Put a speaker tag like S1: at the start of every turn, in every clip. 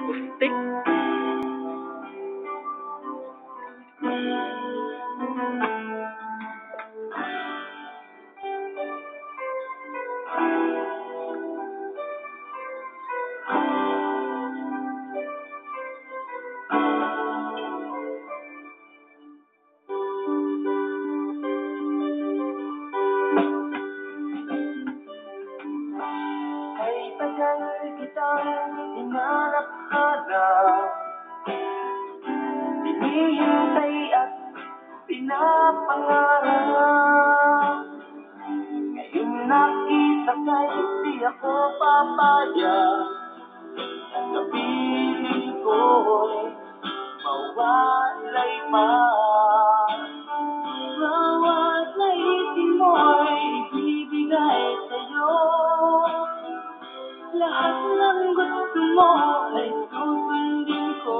S1: Pustik.
S2: Kay tagal kitang inalak-alak, hinihintay at pinapangarap. Ngayon nakita kay di ako papayag, sa piling ko'y mawalay pa. Bawat naisin mo'y ibibigay sa'yo, lahat ng gusto mo ay susundin ko.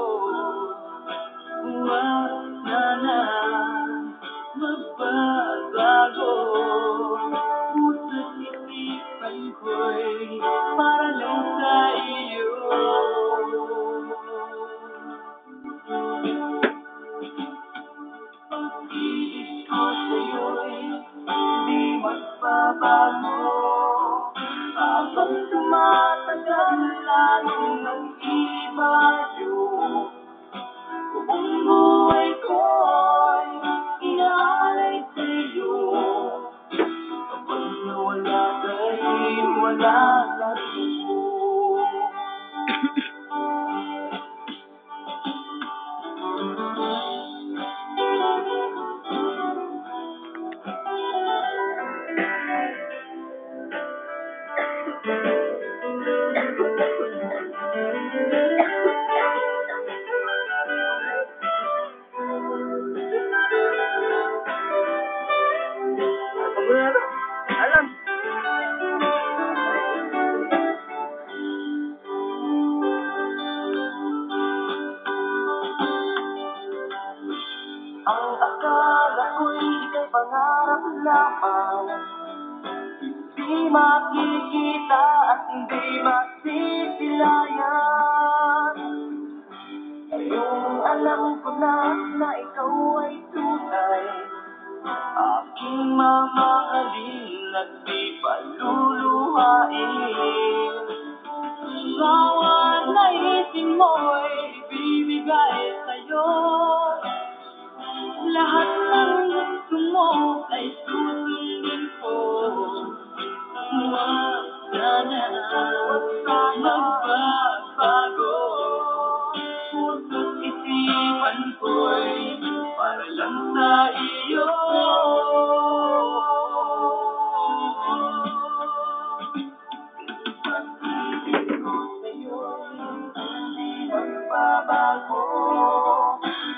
S2: Huwag sana magbabago, puso't isipan ko'y para lang sa iyo. Pag-ibig ko sa'yo'y di magbabago, habang tumatagal lalong nag-iibayo. Buong buhay ko'y inaalay sa'yo, kapag nawala ka'y wala na rin ako.
S1: Alam.
S2: Ang akala ko'y ika'y pangarap lamang, di makikita at hindi masisilayan. Ngayong alam ko na ikaw ay tunay, aking mamahalin at di paluluhain. Bawat naisin mo'y ibibigay sa'yo, lahat ng gusto mo ay susundin ko. Huwag sana magbabago, puso't isipan ko'y para lang sa iyo. Pag-ibig ko sa'yo'y hindi magbabago,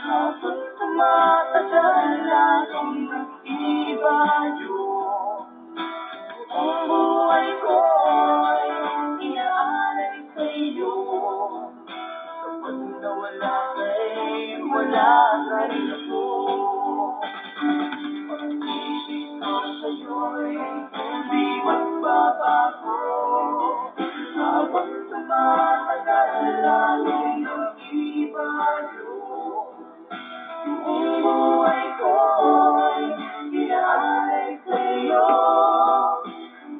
S2: habang tumatagal lalong nag-iibayo. Buong buhay ko'y inaalay sa'yo, kapag nawala ka'y wala na rin ako. Pag-ibig ko sa'yo'y hindi magbabago, habang tumatagal lalong nag-iibayo. Buong buhay ko'y inaalay sa'yo,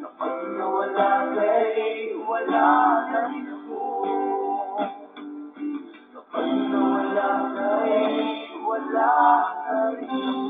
S2: kapag nawala ka'y wala na rin ako. Kapag nawala ka'y wala na rin ako.